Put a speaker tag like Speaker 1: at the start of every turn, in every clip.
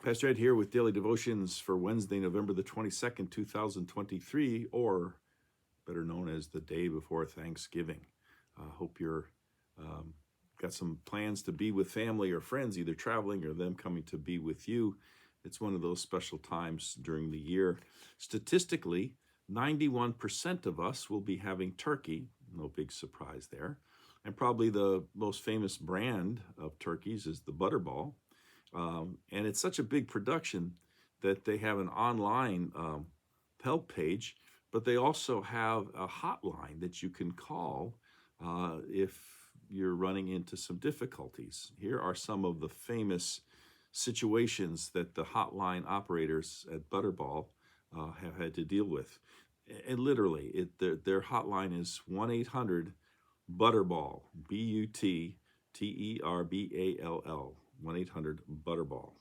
Speaker 1: Pastor Ed here with Daily Devotions for Wednesday, November the 22nd, 2023, or better known as the day before Thanksgiving. Hope you're got some plans to be with family or friends, either traveling or them coming to be with you. It's one of those special times during the year. Statistically, 91% of us will be having turkey. No big surprise there. And probably the most famous brand of turkeys is the Butterball. And it's such a big production that they have an online help page, but they also have a hotline that you can call if you're running into some difficulties. Here are some of the famous situations that the hotline operators at Butterball have had to deal with. And literally, their hotline is 1-800-BUTTERBALL, BUTTERBALL, 1-800-BUTTERBALL.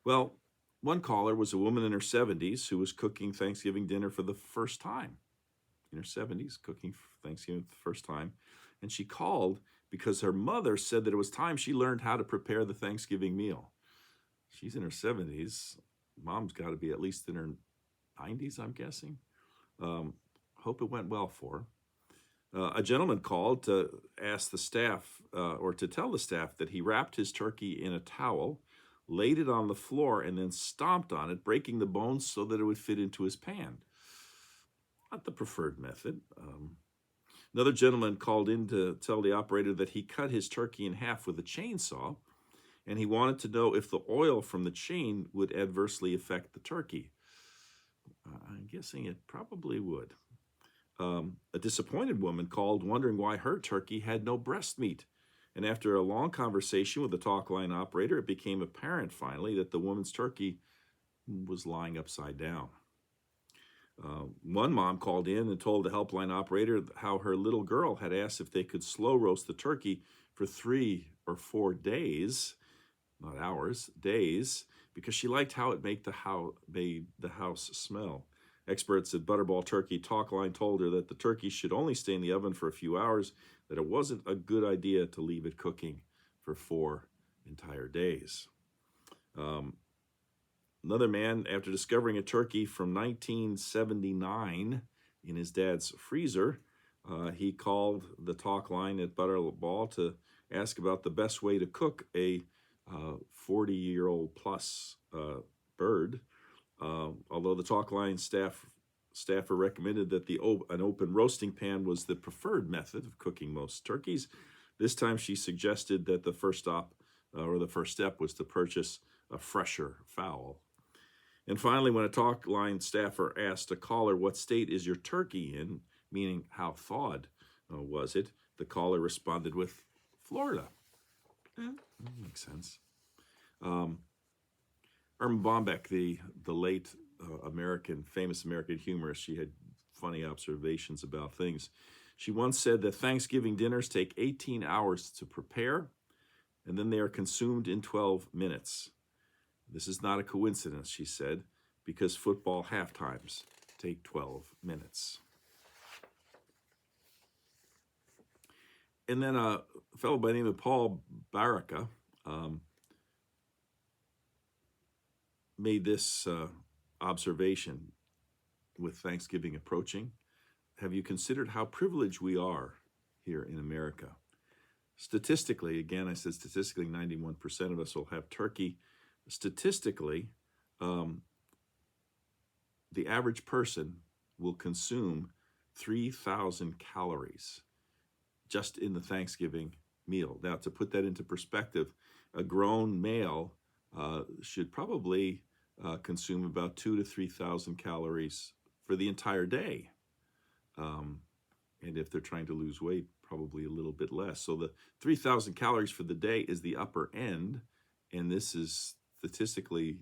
Speaker 1: Well, one caller was a woman in her 70s who was cooking Thanksgiving dinner for the first time. In her 70s, cooking Thanksgiving for the first time. And she called because her mother said that it was time she learned how to prepare the Thanksgiving meal. She's in her 70s. Mom's got to be at least in her 90s, I'm guessing. Hope it went well for her. A gentleman called to ask the staff, or to tell the staff, that he wrapped his turkey in a towel, laid it on the floor, and then stomped on it, breaking the bones so that it would fit into his pan. Not the preferred method. Another gentleman called in to tell the operator that he cut his turkey in half with a chainsaw, and he wanted to know if the oil from the chain would adversely affect the turkey. I'm guessing it probably would. A disappointed woman called wondering why her turkey had no breast meat. And after a long conversation with the talk line operator, it became apparent finally that the woman's turkey was lying upside down. One mom called in and told the helpline operator how her little girl had asked if they could slow roast the turkey for 3 or 4 days, not hours, days, because she liked how it made the house smell. Experts at Butterball Turkey Talk Line told her that the turkey should only stay in the oven for a few hours, that it wasn't a good idea to leave it cooking for 4 entire days. Another man, after discovering a turkey from 1979 in his dad's freezer, he called the talk line at Butterball to ask about the best way to cook a 40-year-old plus bird. Although the talk line staffer recommended that an open roasting pan was the preferred method of cooking most turkeys, this time she suggested that the first step was to purchase a fresher fowl. And finally, when a talk line staffer asked a caller, "What state is your turkey in?" meaning how thawed was it, the caller responded with Florida. That makes sense. Erma Bombeck, the late famous American humorist, she had funny observations about things. She once said that Thanksgiving dinners take 18 hours to prepare, and then they are consumed in 12 minutes. This is not a coincidence, she said, because football halftimes take 12 minutes. And then a fellow by the name of Paul Baraka made this observation with Thanksgiving approaching. Have you considered how privileged we are here in America? Statistically, again, I said statistically 91% of us will have turkey. Statistically, the average person will consume 3,000 calories just in the Thanksgiving meal. Now, to put that into perspective, a grown male should probably consume about 2,000 to 3,000 calories for the entire day. And if they're trying to lose weight, probably a little bit less. So the 3,000 calories for the day is the upper end, and this is statistically,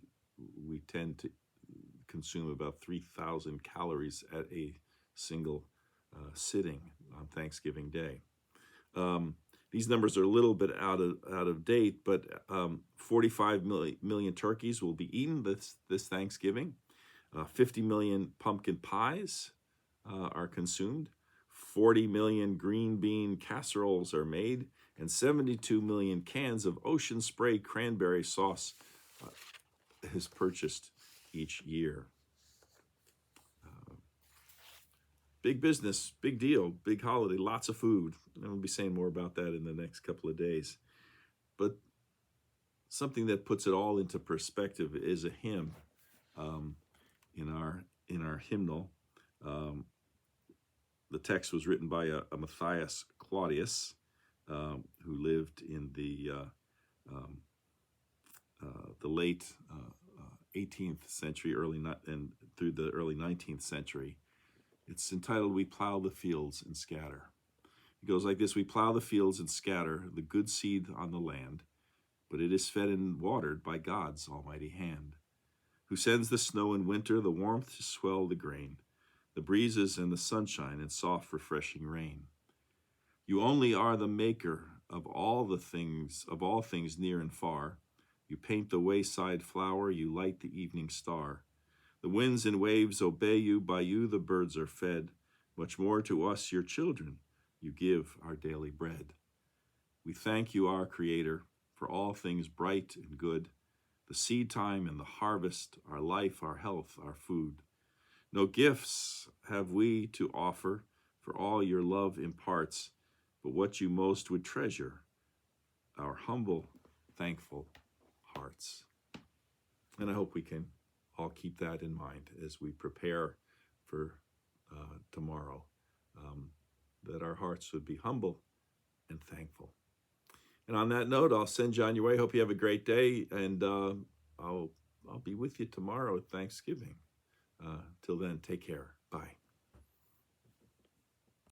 Speaker 1: we tend to consume about 3,000 calories at a single sitting on Thanksgiving Day. These numbers are a little bit out of date, but 45 million turkeys will be eaten this Thanksgiving. 50 million pumpkin pies are consumed. 40 million green bean casseroles are made, and 72 million cans of ocean spray cranberry sauce is purchased each year. Big business, big deal, big holiday, lots of food. And I'll be saying more about that in the next couple of days. But something that puts it all into perspective is a hymn in our hymnal. The text was written by a Matthias Claudius, who lived in the late 18th century, and through the early 19th century. It's entitled, "We Plow the Fields and Scatter." It goes like this: "We plow the fields and scatter the good seed on the land, but it is fed and watered by God's almighty hand, who sends the snow in winter, the warmth to swell the grain, the breezes and the sunshine and soft refreshing rain. You only are the maker of all things near and far. You paint the wayside flower, you light the evening star. The winds and waves obey you, by you the birds are fed. Much more to us, your children, you give our daily bread. We thank you, our Creator, for all things bright and good, the seed time and the harvest, our life, our health, our food. No gifts have we to offer, for all your love imparts, but what you most would treasure, our humble, thankful hearts." And I hope we can all keep that in mind as we prepare for tomorrow, that our hearts would be humble and thankful. And on that note, I'll send you on your way. Hope you have a great day, and I'll be with you tomorrow at Thanksgiving. Till then, take care. Bye.